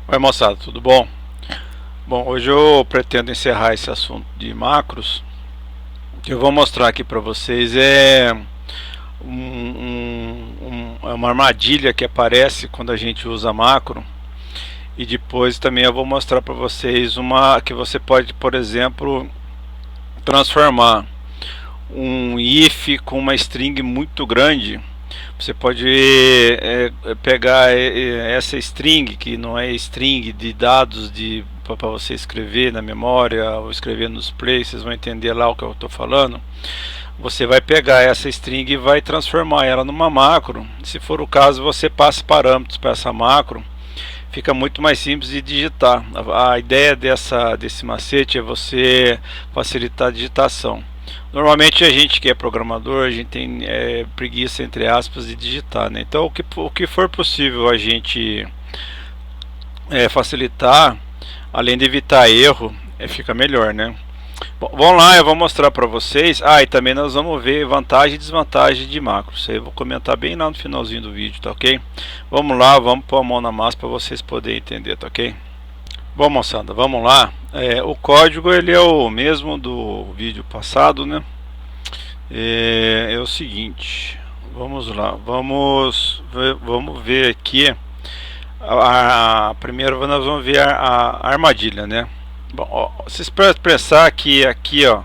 Oi moçada, tudo bom? Bom, hoje eu pretendo encerrar esse assunto de macros. O que eu vou mostrar aqui para vocês é é uma armadilha que aparece quando a gente usa macro. E depois também eu vou mostrar para vocês uma que você pode, por exemplo, transformar um if com uma string muito grande. Você pode pegar essa string, que não é string de dados para você escrever na memória ou escrever nos plays, vocês vão entender lá o que eu estou falando. Você vai pegar essa string e vai transformar ela numa macro. Se for o caso, você passa parâmetros para essa macro. Fica muito mais simples de digitar. A ideia desse macete é você facilitar a digitação. Normalmente a gente que é programador, a gente tem preguiça, entre aspas, de digitar, né? Então o que for possível a gente facilitar, além de evitar erro, fica melhor, né? Bom, vamos lá, eu vou mostrar para vocês. E também nós vamos ver vantagem e desvantagem de macros. Isso aí eu vou comentar bem lá no finalzinho do vídeo, tá ok? Vamos lá, vamos pôr a mão na massa para vocês poderem entender, tá ok? Bom moçada, vamos lá. O código ele é o mesmo do vídeo passado, né? É o seguinte, vamos lá, vamos ver aqui. Primeiro nós vamos ver a armadilha, né? Bom, ó, vocês podem pensar que aqui, ó,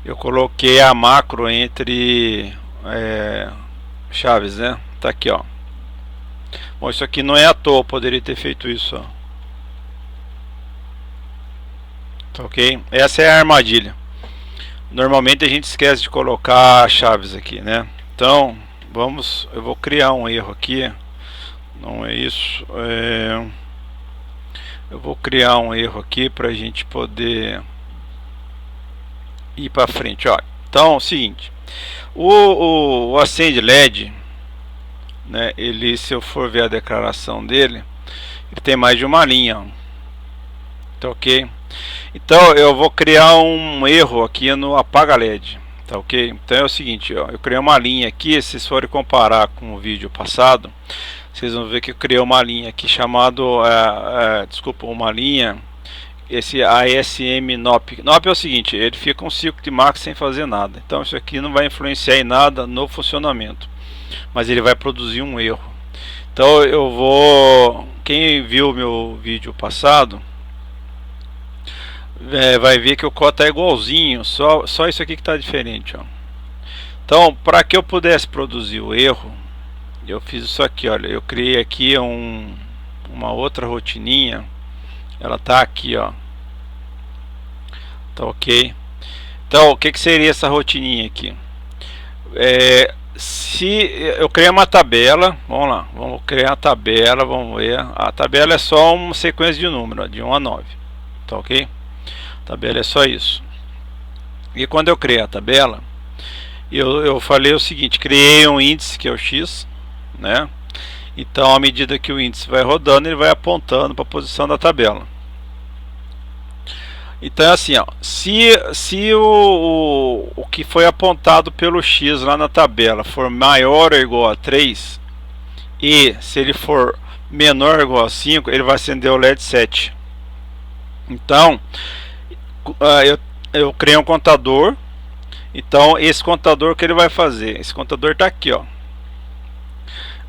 eu coloquei a macro entre chaves, né? Tá aqui, ó. Bom, isso aqui não é à toa, eu poderia ter feito isso, ó. Tá ok? Essa é a armadilha. Normalmente a gente esquece de colocar chaves aqui, né? Então, eu vou criar um erro aqui. Não é isso. Eu vou criar um erro aqui para a gente poder ir para frente. Olha, então é o seguinte: o acende LED, né? Ele, se eu for ver a declaração dele, ele tem mais de uma linha. Tá ok? Então eu vou criar um erro aqui no apaga LED. Tá ok? Então é o seguinte, ó, eu criei uma linha aqui. Se vocês forem comparar com o vídeo passado, vocês vão ver que eu criei uma linha aqui chamado desculpa, uma linha, esse ASM NOP. NOP é o seguinte, ele fica um ciclo de macro sem fazer nada. Então isso aqui não vai influenciar em nada no funcionamento, mas ele vai produzir um erro. Então eu vou, quem viu meu vídeo passado vai ver que o código está igualzinho, só isso aqui que está diferente, ó. Então, para que eu pudesse produzir o erro, eu fiz isso aqui, olha, eu criei aqui uma outra rotininha. Ela tá aqui, ó. Tá ok? Então, o que seria essa rotininha aqui? Se eu criei uma tabela, vamos lá, vamos criar a tabela, vamos ver. A tabela é só uma sequência de números, de 1 a 9. Tá ok? A tabela é só isso. E quando eu criei a tabela, eu falei o seguinte: criei um índice que é o x, né? Então, à medida que o índice vai rodando, ele vai apontando para a posição da tabela. Então é assim, ó, se o que foi apontado pelo x lá na tabela for maior ou igual a 3, e se ele for menor ou igual a 5, ele vai acender o LED 7. Então eu criei um contador. Então esse contador, que ele vai fazer? Esse contador está aqui, ó.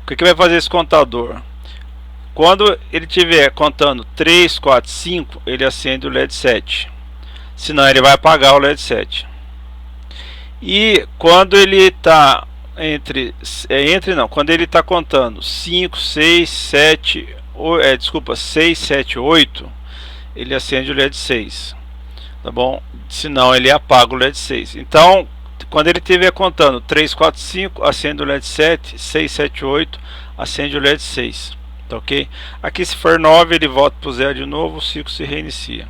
O que vai fazer esse contador? Quando ele estiver contando 3, 4, 5, ele acende o LED 7. Senão ele vai apagar o LED 7. E quando ele está quando ele está contando 5, 6, 7, 6, 7, 8, ele acende o LED 6. Tá bom? Senão ele apaga o LED 6. Então, quando ele estiver contando 3, 4, 5, acende o LED 7, 6, 7, 8, acende o LED 6. Tá ok? Aqui, se for 9, ele volta para o 0 de novo, o ciclo se reinicia.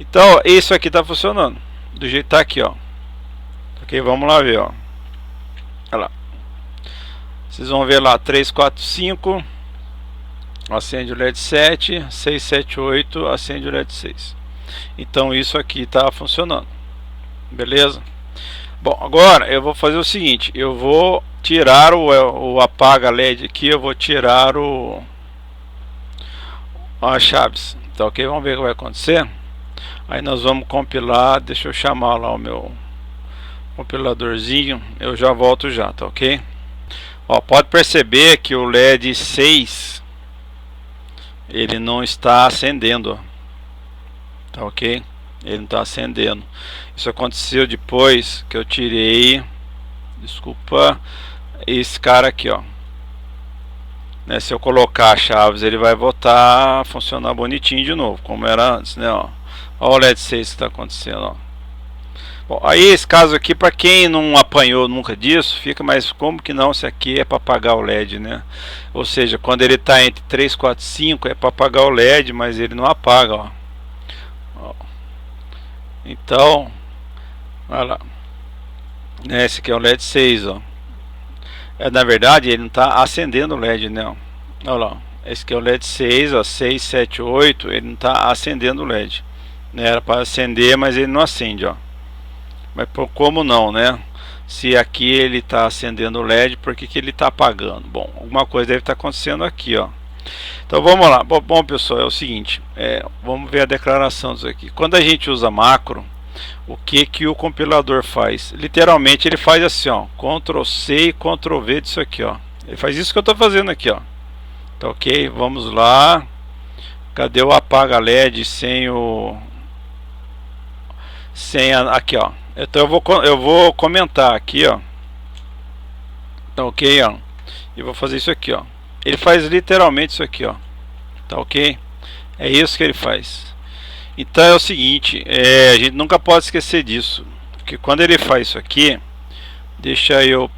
Então, isso aqui está funcionando do jeito que está aqui, ó. Ok? Vamos lá ver, ó. Olha lá. Vocês vão ver lá, 3, 4, 5, acende o LED 7, 6, 7, 8, acende o LED 6. Então isso aqui está funcionando, beleza? Bom, agora eu vou fazer o seguinte: eu vou tirar o apaga LED aqui, eu vou tirar Ó, as chaves, tá ok? Vamos ver o que vai acontecer. Aí nós vamos compilar, deixa eu chamar lá o meu compiladorzinho, eu já volto já, tá ok? Ó, pode perceber que o LED 6 ele não está acendendo, ó. Tá ok? Ele não está acendendo. Isso aconteceu depois que eu tirei, desculpa, esse cara aqui, ó, né? Se eu colocar as chaves, ele vai voltar a funcionar bonitinho de novo, como era antes, né? Ó, ó o LED 6 que está acontecendo, ó. Bom, aí esse caso aqui, para quem não apanhou nunca disso, fica, mas como que não, se aqui é para apagar o LED, né? Ou seja, quando ele está entre 3, 4, 5 é para apagar o LED, mas ele não apaga, ó. Então, olha lá, esse aqui é o LED 6, ó. Na verdade ele não está acendendo o LED, né? Olha lá, esse aqui é o LED 6, ó, 6, 7, 8, ele não está acendendo o LED, né? Era para acender, mas ele não acende, ó. Mas como não, né? Se aqui ele está acendendo o LED, por que ele está apagando? Bom, alguma coisa deve estar acontecendo aqui, ó. Então vamos lá. Bom pessoal, é o seguinte, vamos ver a declaração disso aqui. Quando a gente usa macro, o que o compilador faz? Literalmente ele faz assim, ó, Ctrl C e Ctrl V disso aqui, ó. Ele faz isso que eu estou fazendo aqui, ó. Tá ok? Vamos lá. Cadê o apaga LED sem o aqui, ó. Então eu vou comentar aqui, ó. Tá ok, ó. E vou fazer isso aqui, ó. Ele faz literalmente isso aqui, ó. Tá ok? É isso que ele faz. Então é o seguinte, a gente nunca pode esquecer disso, porque quando ele faz isso aqui, deixa eu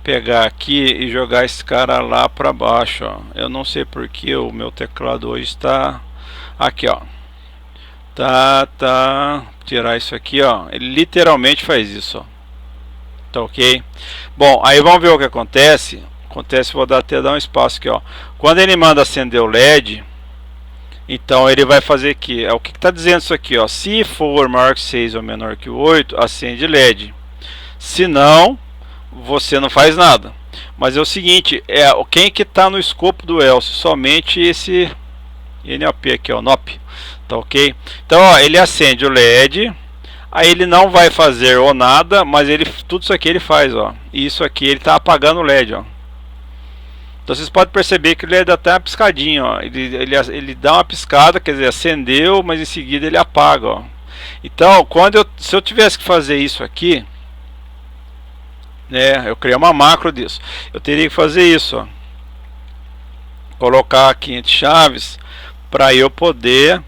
pegar aqui e jogar esse cara lá para baixo, ó. Eu não sei porque o meu teclado hoje está aqui, ó. Tirar isso aqui, ó. Ele literalmente faz isso, ó. Tá ok? Bom, aí vamos ver o que acontece. Vou até dar um espaço aqui, ó. Quando ele manda acender o LED, então ele vai fazer aqui, o que está dizendo isso aqui, ó. Se for maior que 6 ou menor que 8, acende LED. Se não, você não faz nada. Mas é o seguinte, quem que está no escopo do else? Somente esse NOP aqui, ó, NOP. Tá ok? Então, ó, ele acende o LED. Aí ele não vai fazer ou nada, mas tudo isso aqui ele faz, ó. E isso aqui ele está apagando o LED, ó. Então vocês podem perceber que ele dá até uma piscadinha, ó. Ele dá uma piscada, quer dizer, acendeu, mas em seguida ele apaga, ó. Então, se eu tivesse que fazer isso aqui, né, eu criei uma macro disso, eu teria que fazer isso, ó. Colocar aqui entre chaves para eu poder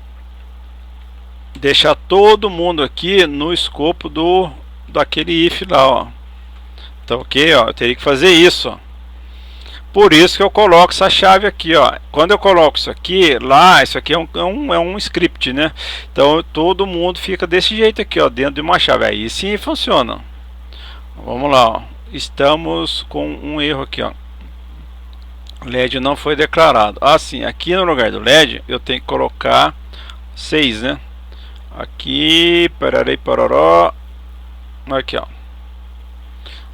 deixar todo mundo aqui no escopo daquele if lá, ó. Tá ok, ó. Eu teria que fazer isso, ó. Por isso que eu coloco essa chave aqui, ó. Quando eu coloco isso aqui, isso aqui é um script, né? Então todo mundo fica desse jeito aqui, ó, dentro de uma chave. Aí sim funciona. Vamos lá, ó. Estamos com um erro aqui, ó. LED não foi declarado. Assim, aqui no lugar do LED eu tenho que colocar 6, né? Aqui, pararei, pararó. Aqui, ó.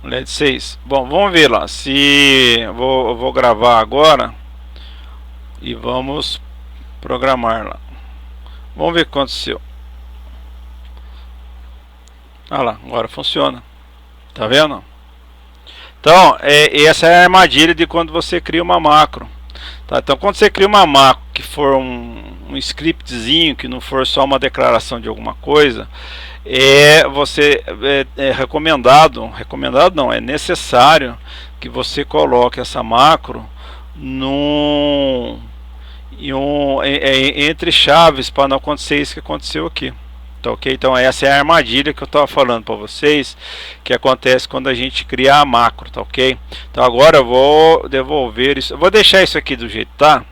LED 6. Bom, vamos ver lá. Eu vou gravar agora e vamos programar lá. Vamos ver o que aconteceu. Ah lá, agora funciona. Tá vendo? Então, essa é a armadilha de quando você cria uma macro. Tá? Então, quando você cria uma macro que for um scriptzinho, que não for só uma declaração de alguma coisa, é recomendado não, é necessário que você coloque essa macro entre chaves para não acontecer isso que aconteceu aqui. Tá ok? Então essa é a armadilha que eu estava falando para vocês, que acontece quando a gente cria a macro, tá ok? Então agora eu vou devolver isso, eu vou deixar isso aqui do jeito tá,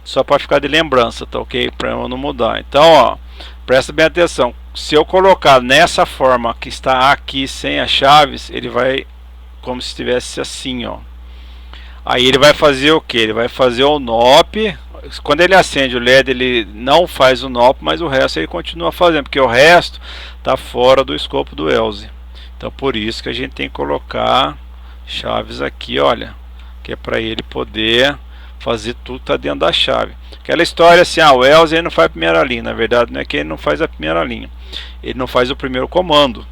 só para ficar de lembrança, tá ok? Para eu não mudar. Então, ó, presta bem atenção. Se eu colocar nessa forma que está aqui sem as chaves, ele vai como se estivesse assim, ó. Aí ele vai fazer o que? Ele vai fazer o NOP. Quando ele acende o LED, ele não faz o NOP, mas o resto ele continua fazendo, porque o resto está fora do escopo do else. Então por isso que a gente tem que colocar chaves aqui, olha, que é para ele poder fazer tudo que está dentro da chave. Aquela história assim, o else ele não faz a primeira linha. Na verdade não é que ele não faz a primeira linha, ele não faz o primeiro comando.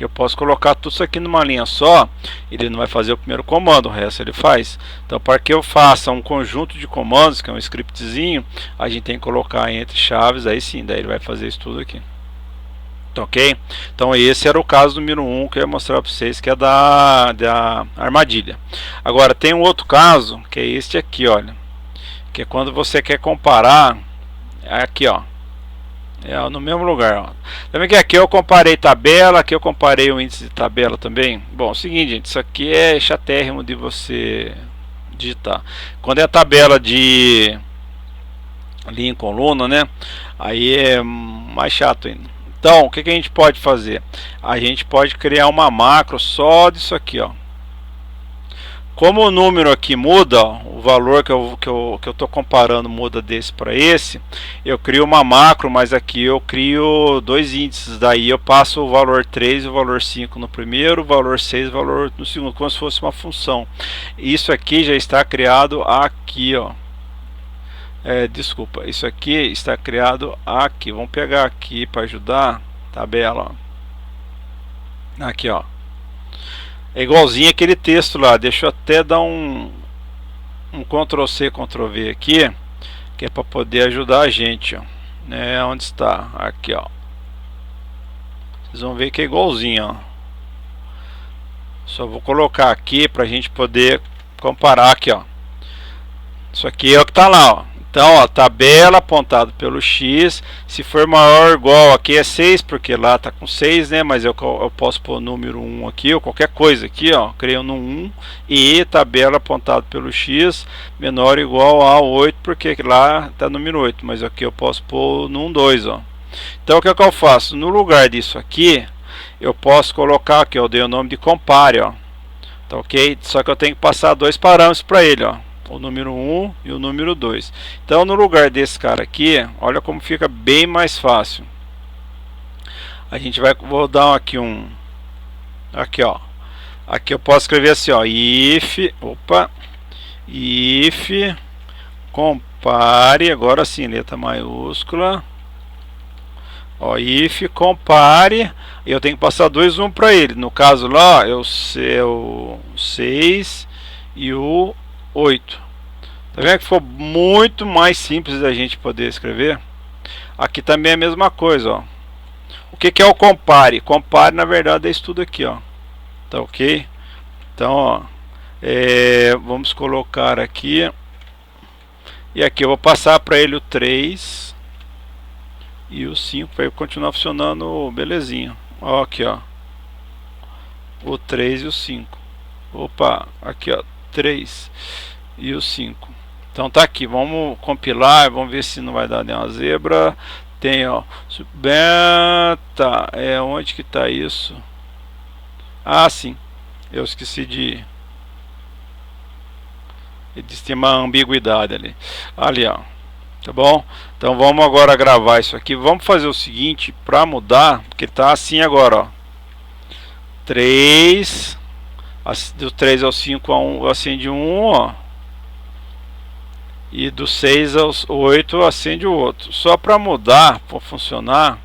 Eu posso colocar tudo isso aqui numa linha só, ele não vai fazer o primeiro comando, o resto ele faz. Então para que eu faça um conjunto de comandos, que é um scriptzinho, a gente tem que colocar entre chaves, aí sim, daí ele vai fazer isso tudo aqui. Ok? Então esse era o caso número 1 que eu ia mostrar para vocês, que é da armadilha. Agora tem um outro caso, que é este aqui, olha, que é quando você quer comparar, aqui ó, no mesmo lugar, ó. Também que aqui eu comparei tabela, aqui eu comparei o índice de tabela também. Bom, é o seguinte, gente, isso aqui é chatérrimo de você digitar. Quando é a tabela de linha em coluna, né, aí é mais chato ainda. Então, o que a gente pode fazer? A gente pode criar uma macro só disso aqui, ó. Como o número aqui muda, ó, o valor que eu estou comparando muda desse para esse, eu crio uma macro, mas aqui eu crio dois índices. Daí eu passo o valor 3 e o valor 5 no primeiro, o valor 6 e o valor no segundo, como se fosse uma função. Isso aqui já está criado aqui, ó. Desculpa, isso aqui está criado aqui. Vamos pegar aqui para ajudar, tabela, ó. Aqui, ó, é igualzinho aquele texto lá. Deixa eu até dar um Ctrl C, Ctrl V aqui, que é para poder ajudar a gente, ó, né? Onde está? Aqui, ó. Vocês vão ver que é igualzinho, ó. Só vou colocar aqui para a gente poder comparar aqui, ó. Isso aqui é o que está lá, ó. Então, ó, tabela apontado pelo X, se for maior ou igual, aqui é 6, porque lá está com 6, né? Mas eu posso pôr o número 1 aqui, ou qualquer coisa aqui, ó, creio no 1, e tabela apontado pelo X, menor ou igual a 8, porque lá está número 8, mas aqui eu posso pôr no 1, 2, ó. Então, o que é que eu faço? No lugar disso aqui, eu posso colocar aqui, eu dei o nome de compare, ó. Tá ok? Só que eu tenho que passar dois parâmetros para ele, ó. O número 1 e o número 2. Então no lugar desse cara aqui, olha como fica bem mais fácil. A gente vai, vou dar aqui aqui, ó. Aqui eu posso escrever assim, ó, if compare, agora sim, letra maiúscula. Ó, if compare, eu tenho que passar 2 1 para ele. No caso lá, é o 6 e o 8. Tá vendo que ficou muito mais simples da gente poder escrever? Aqui também é a mesma coisa, ó. O que é o compare? Compare na verdade é isso tudo aqui, ó. Tá ok? Então, ó, vamos colocar aqui. E aqui eu vou passar para ele o 3 e o 5 para ele continuar funcionando belezinha. Ó, aqui, ó, o 3 e o 5. Opa, aqui, ó, 3 e o 5. Então tá aqui, vamos compilar, vamos ver se não vai dar nenhuma zebra. Tem, ó, beta, onde que tá isso? Ah, sim, eu esqueci de ter uma ambiguidade ali, ó, tá bom? Então vamos agora gravar isso aqui. Vamos fazer o seguinte, para mudar, porque tá assim agora, ó, 3, do 3 ao 5 a 1 acende um, ó, e do 6 ao 8 acende o outro. Só para mudar, para funcionar,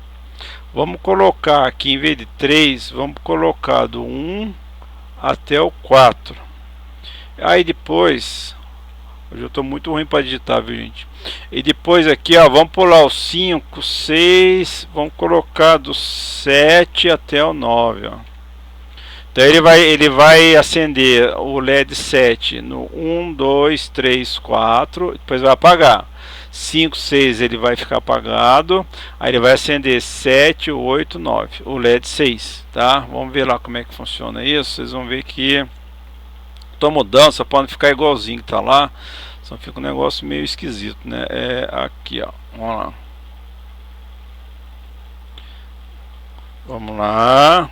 vamos colocar aqui, em vez de 3, vamos colocar do 1 até o 4. Aí depois, hoje eu estou muito ruim para digitar, viu, gente? E depois aqui, ó, vamos pular o 5, 6, vamos colocar do 7 até o 9, ó. Então ele vai acender o LED 7 no 1, 2, 3, 4, depois vai apagar. 5, 6 ele vai ficar apagado, aí ele vai acender 7, 8, 9, o LED 6, tá? Vamos ver lá como é que funciona isso. Vocês vão ver que estou mudando, só pode ficar igualzinho que tá lá, só fica um negócio meio esquisito, né? Aqui, ó, vamos lá. Vamos lá.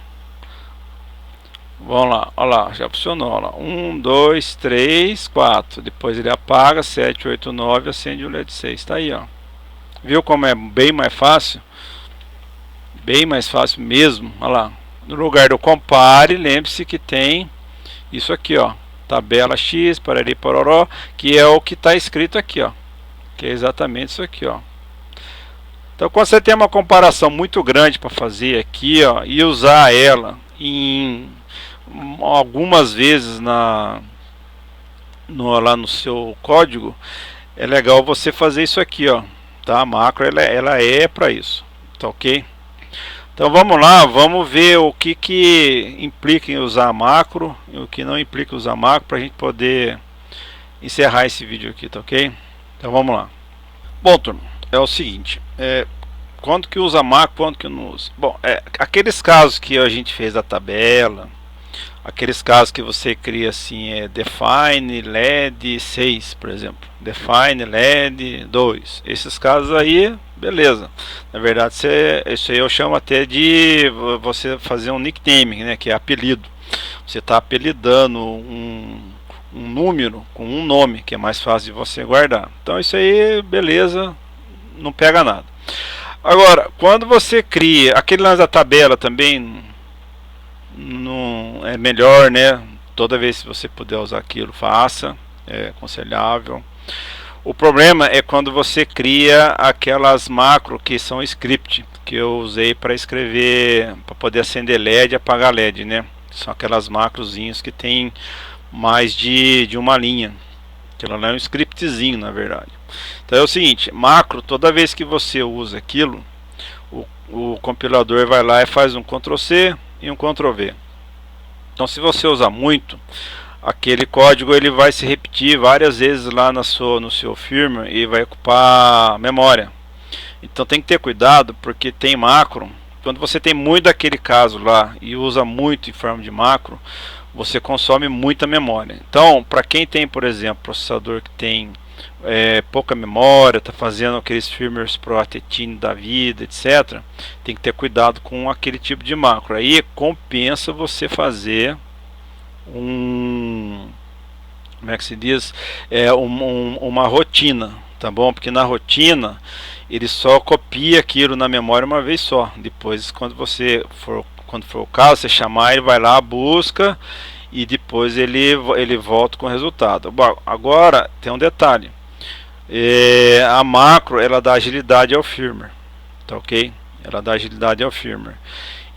Vamos lá, olha lá, já funcionou, olha lá. 1, 2, 3, 4. Depois ele apaga, 7, 8, 9, acende o LED 6. Tá aí, ó. Viu como é bem mais fácil? Bem mais fácil mesmo. Olha lá. No lugar do compare, lembre-se que tem isso aqui, ó, tabela X, parari pororó, que é o que está escrito aqui, ó, que é exatamente isso aqui, ó. Então, quando você tem uma comparação muito grande para fazer aqui, ó, e usar ela em algumas vezes lá no seu código, é legal você fazer isso aqui, ó, tá? A macro ela é para isso, tá ok? Então vamos lá, vamos ver o que implica em usar a macro e o que não implica em usar a macro, para a gente poder encerrar esse vídeo aqui, tá ok? Então vamos lá. Bom, turma, é o seguinte, quando que usa macro, quando que não usa? Bom, aqueles casos que a gente fez da tabela, aqueles casos que você cria assim, define led 6, por exemplo, define led 2, esses casos aí, beleza. Na verdade, isso aí eu chamo até de você fazer um nickname, né, que é apelido. Você está apelidando um número com um nome, que é mais fácil de você guardar. Então isso aí, beleza, não pega nada. Agora, quando você cria aquele lance da tabela também, não é melhor, né? Toda vez que você puder usar aquilo, faça, é aconselhável. O problema é quando você cria aquelas macro que são script, que eu usei para escrever, para poder acender LED e apagar LED, né? São aquelas macrozinhas que tem mais de uma linha, que ela é um scriptzinho, na verdade. Então é o seguinte, macro, toda vez que você usa aquilo, o compilador vai lá e faz um Ctrl+C e um Ctrl+V. Então se você usar muito, aquele código ele vai se repetir várias vezes lá no seu firmware e vai ocupar memória. Então tem que ter cuidado, porque tem macro, quando você tem muito daquele caso lá e usa muito em forma de macro, você consome muita memória. Então, para quem tem, por exemplo, processador que tem pouca memória, está fazendo aqueles firmwares pro Atetine da vida, etc., tem que ter cuidado com aquele tipo de macro. Aí compensa você fazer como é que se diz? Uma rotina, tá bom? Porque na rotina ele só copia aquilo na memória uma vez só. Depois, quando for o caso, você chamar, ele vai lá, busca e depois ele volta com o resultado. Bom, agora tem um detalhe. A macro ela dá agilidade ao firmware, tá ok? Ela dá agilidade ao firmware.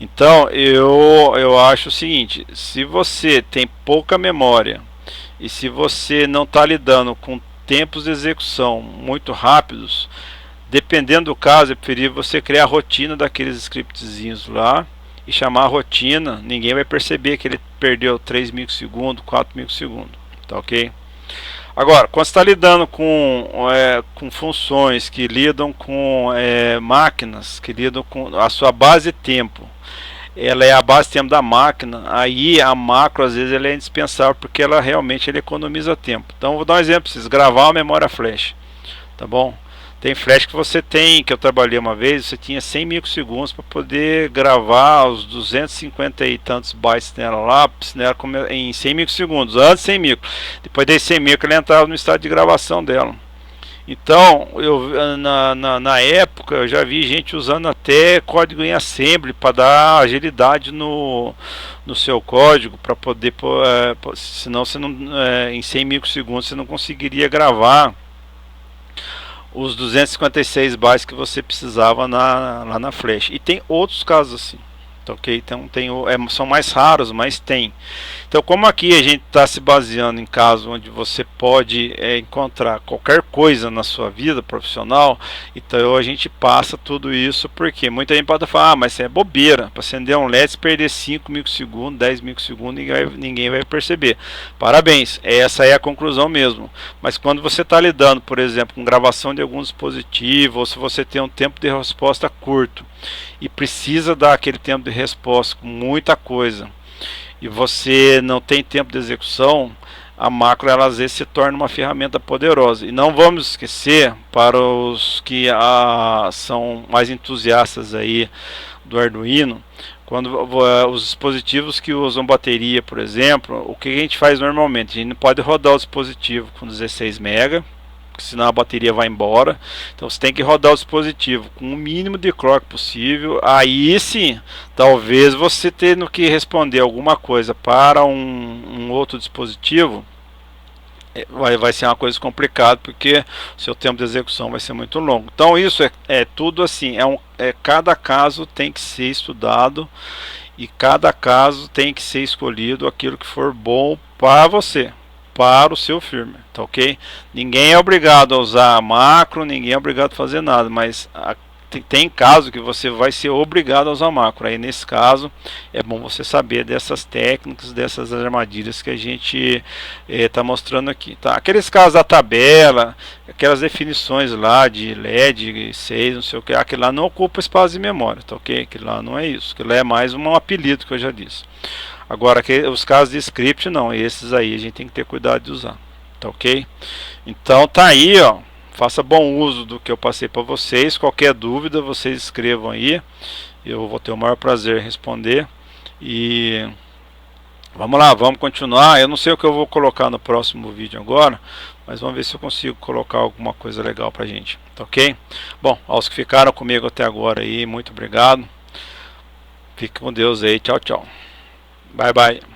Então eu acho o seguinte: se você tem pouca memória e se você não está lidando com tempos de execução muito rápidos, dependendo do caso, é preferível você criar a rotina daqueles scriptzinhos lá e chamar a rotina. Ninguém vai perceber que ele perdeu 3 microsegundos, 4 microsegundos, tá ok? Agora, quando você está lidando com funções que lidam com máquinas, que lidam com a sua base de tempo, ela é a base de tempo da máquina, aí a macro às vezes ela é indispensável, porque ela realmente economiza tempo. Então vou dar um exemplo para vocês: gravar uma memória flash, tá bom? Tem flash que você tem, que eu trabalhei uma vez, você tinha 100 microsegundos para poder gravar os 250 e tantos bytes nela lá, em 100 microsegundos, antes 100 micro. Depois de 100 micro, ele entrava no estado de gravação dela. Então, na época, eu já vi gente usando até código em assembly para dar agilidade no seu código, para poder, senão você não, em 100 microsegundos você não conseguiria gravar os 256 bytes que você precisava lá na flash. E tem outros casos assim, tá ok? Então são mais raros, mas tem. Então, como aqui a gente está se baseando em casos onde você pode encontrar qualquer coisa na sua vida profissional, então a gente passa tudo isso, porque muita gente pode falar: mas isso é bobeira, para acender um LED, se perder 5 microsegundos, 10 microsegundos, ninguém vai perceber. Parabéns, essa é a conclusão mesmo. Mas quando você está lidando, por exemplo, com gravação de algum dispositivo, ou se você tem um tempo de resposta curto e precisa dar aquele tempo de resposta com muita coisa, e você não tem tempo de execução, a macro ela às vezes se torna uma ferramenta poderosa. E não vamos esquecer, para os que são mais entusiastas aí do Arduino, quando os dispositivos que usam bateria, por exemplo, o que a gente faz normalmente? A gente não pode rodar o dispositivo com 16 MB, porque senão a bateria vai embora. Então você tem que rodar o dispositivo com o mínimo de clock possível. Aí sim, talvez você tendo que responder alguma coisa para um outro dispositivo, vai ser uma coisa complicada, porque o seu tempo de execução vai ser muito longo. Então isso é tudo assim, cada caso tem que ser estudado, e cada caso tem que ser escolhido aquilo que for bom para você, para o seu firmware, tá ok? Ninguém é obrigado a usar macro, ninguém é obrigado a fazer nada, mas tem caso que você vai ser obrigado a usar macro. Aí nesse caso é bom você saber dessas técnicas, dessas armadilhas que a gente está mostrando aqui, tá? Aqueles casos da tabela, aquelas definições lá de LED 6, não sei o que, aquilo lá não ocupa espaço de memória, tá ok? Aquilo lá não é isso, aquilo lá é mais um apelido que eu já disse. Agora, os casos de script não, esses aí a gente tem que ter cuidado de usar, tá ok? Então tá aí, ó. Faça bom uso do que eu passei para vocês. Qualquer dúvida, vocês escrevam aí. Eu vou ter o maior prazer em responder. E vamos lá, vamos continuar. Eu não sei o que eu vou colocar no próximo vídeo agora, mas vamos ver se eu consigo colocar alguma coisa legal pra gente, tá ok? Bom, aos que ficaram comigo até agora aí, muito obrigado. Fique com Deus aí, tchau, tchau. Bye, bye.